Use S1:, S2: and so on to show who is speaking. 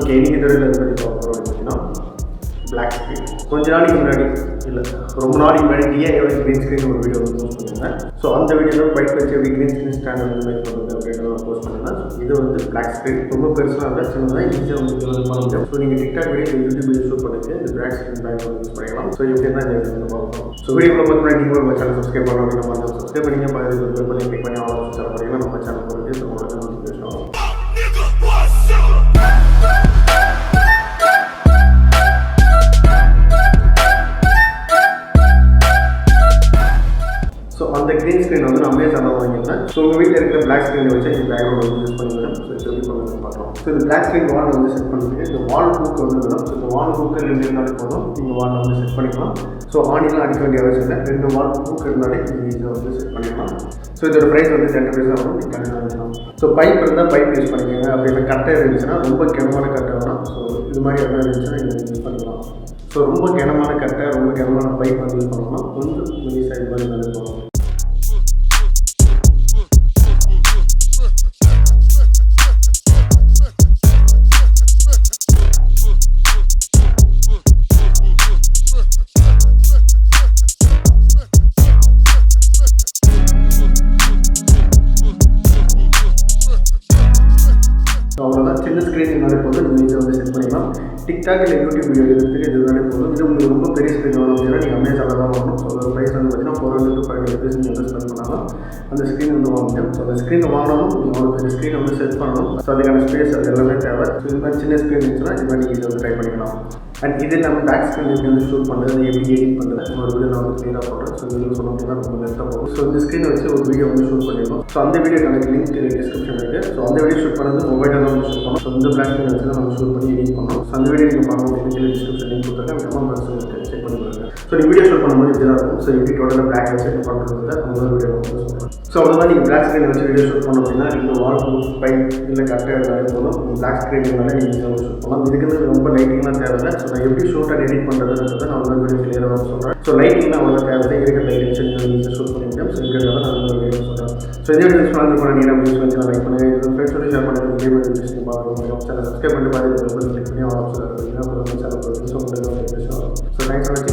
S1: Okay, இன்னைக்கு இந்த வீடியோவில் எதை பற்றி பார்க்க போகிறோம் அப்படின்னா பிளாக் ஸ்க்ரீன். கொஞ்ச நாளைக்கு முன்னாடி இல்லை ரொம்ப நாளைக்கு முன்னாடி டிஐஒய் க்ரீன் ஸ்க்ரீன் ஒரு வீடியோ வந்து போஸ்ட் பண்ணியிருந்தேன். ஸோ அந்த வீடியோவில் பைக் வச்சு எப்படி க்ரீன் ஸ்க்ரீன் ஸ்டாண்ட் வந்து மேக் பண்ணுறது அப்படின்னு போஸ்ட் பண்ணியிருந்தேன். இது வந்து பிளாக் ஸ்க்ரீன் ரொம்ப பெருசாக இல்லை, சின்னதாக ஈஸியாக வந்து பண்ண முடியும். ஸோ நீங்கள் TikTok video YouTube video shoot பண்ணிட்டு இந்த பிளாக் ஸ்க்ரீன் பேக் வந்து யூஸ் பண்ணிக்கலாம். ஸோ எப்படி தான் இந்த வீடியோ பார்க்கலாம். ஸோ வீடியோவில் பார்த்தீங்கன்னா நீங்கள் நம்ம சேனல் சப்ஸ்கிரைப் பண்ணலாம் அப்படின்னு நம்ம சப்ஸ்கிரைப் பண்ணிங்க பெல் பண்ணி கிளிக் பண்ணி ஆல் ஆப்ஷன் பண்ணிங்கன்னா நம்ம சேனல் போட்டு ஸோ உங்களுக்கு நோட்டிஃபிகேஷன் ஆகும். ஸோ அந்த க்ரீன் ஸ்க்ரீன் வந்து நான் அமேசானில் வாங்கியிருந்தேன். ஸோ உங்கள் வீட்டில் இருக்கிற பிளாக் ஸ்க்ரீனை வச்சு இந்த பேக்ரவுண்ட் வந்து யூஸ் பண்ணிக்கிறேன். ஸோ இது எப்படி பண்ணுறது பார்க்கலாம். ஸோ இந்த பிளாக் ஸ்க்ரீன் வால் வந்து செட் பண்ணிட்டு இந்த வால் ஹூக் வந்து வேணும். ஸோ இந்த வால் ஹூக்கு 2 இருந்தாலே போதும், நீங்கள் வாலில் வந்து செட் பண்ணிக்கலாம். ஸோ ஆணிலாம் அடிக்க வேண்டிய அவசியம் இல்லை, 2 வால் ஹூக் இருந்தாலே நீங்கள் ஈஸியாக வந்து செட் பண்ணிக்கலாம். ஸோ இதோட ப்ரைஸ் வந்து 10 பைசா வரும், நீங்கள் கண்டிப்பாக வாங்கிக்கலாம். ஸோ பைப் இருந்தால் பைப் யூஸ் பண்ணிக்கோங்க. அப்படி இல்லை கட்டை இருந்துச்சுன்னா ரொம்ப கனமான கட்டை வரும். ஸோ இது மாதிரி எதாவது இருந்துச்சுன்னா நீங்கள் யூஸ் பண்ணிக்கலாம். ஸோ ரொம்ப கனமான கட்டை ரொம்ப கனமான பைப் வந்து யூஸ் பண்ணலாம். கொஞ்சம் மெலிசாக இது மாதிரி வந்து போகலாம். அவ்வளோதான், சின்ன ஸ்க்ரீன் இருந்தாலே போதும், நீங்கள் ஈஸியாக வந்து செட் பண்ணிக்கலாம். டிக்டாக் இல்லை யூடியூப் வீடியோ எடுத்துகிட்டு இது இருந்தாலே போதும். இது உங்களுக்கு ரொம்ப பெரிய ஸ்க்ரீன் வேணும் அப்படின்னா நீங்கள் அமேசானில் தான் வாங்கணும். ஸோ அதோட ப்ரைஸ் வந்து பார்த்தீங்கன்னா 400 to 500 rupees நீங்கள் வந்து ஸ்பெண்ட் பண்ணலாம். அந்த ஸ்க்ரீன் வந்து வாங்க முடியும். ஸோ அந்த ஸ்க்ரீனை வாங்கணும், நீங்கள் ஒரு பெரிய ஸ்க்ரீனை வந்து செட் பண்ணணும். ஸோ அதுக்கான ஸ்பேஸ் அது எல்லாமே தேவை. ஸோ இது மாதிரி சின்ன ஸ்க்ரீன் இருந்துச்சுன்னா இது மாதிரி நீங்கள் வந்து ட்ரை பண்ணிக்கலாம். அண்ட் இது இல்லாமல் பேக் ஸ்க்ரீன் எப்படி வந்து ஷூட் பண்ணுறது, எப்படி எடிட் பண்ணுறது ஒரு வீடியோ நான் வந்து க்ளியராக போடுறேன். ஸோ இதில் சொன்ன அப்படின்னா ரொம்ப பெஸ்ட்டாக போகும். ஸோ இந்த ஸ்க்ரீனை வச்சு ஒரு வீடியோ வந்து ஷூட் பண்ணிடணும். ஸோ அந்த வீடியோக்கான லிங்க் டிஸ்கிரிப்ஷன் இருக்குது. ஸோ அந்த வீடியோ ஷூட் பண்ணது மொபைலில் தான் வந்து ஷூட் பண்ணணும். ஸோ இந்த பிளாக் ஸ்க்ரீன் வச்சு தான் நம்ம ஷூட் பண்ணி எடிட் பண்ணணும். ஸோ அந்த வீடியோ நீங்கள் பார்க்கணும் அப்படின்னு டிஸ்கிரிப்ஷன் லிங்க் கொடுத்துருக்கேன். கமெண்ட் பாக்ஸில் செக் பண்ணி பாருங்கள். ஸோ நீங்கள் வீடியோ ஷூட் பண்ணும்போது இப்படி தான் இருக்கும். ஸோ எப்படி டோட்டலாக பிளாக் வச்சு பண்ணுறது அந்த வீடியோ வந்து சொல்கிறேன். ஸோ அவ்வளோதான், நீங்கள் பிளாக் ஸ்க்ரீன் வச்சு வீடியோ ஷூட் பண்ணோம் அப்படின்னா இந்த வால் பைப் இல்லை கட்டை இருந்தாலே போதும். பிளாக் ஸ்க்ரீன்னாலே நீங்கள் ஈஸியாக ஷூட் பண்ணலாம். இதுக்கு ரொம்ப லைட்டிங்லாம் தேவையில்லை. ஸோ நான் எப்படி ஷூட் அண்ட் எடிட் பண்ணுறதுன்றதை நான் வந்து வீடியோ கிளியராக சொல்கிறேன். ஸோ லைட்டிங்லாம் அவ்வளோ தேவை இருக்கிற லைட்டிங் செஞ்சு நீங்கள் ஷூட் பண்ணி முடியும். ஸோ இருக்கிறதால நான் வந்து வீடியோ சொல்கிறேன். ஸோ இதே வீடியோ யூஸ் பண்ணி போனால் நீங்கள் யூஸ் பண்ணி லைக் பண்ணுங்கள். இது ஃப்ரெண்ட்ஸோட ஷேர் பண்ணுங்கள். இதே மாதிரி யூஸ் பண்ணி பார்க்குறோம். சேனல் சப்ஸ்கிரைப் பண்ணி பார்த்து கிளிக் பண்ணி ஆல் ஆப்ஷன் பண்ணிங்கன்னா சேனல் ஸோ தேங்க்ஸ் ஃபார் வாட்சிங்.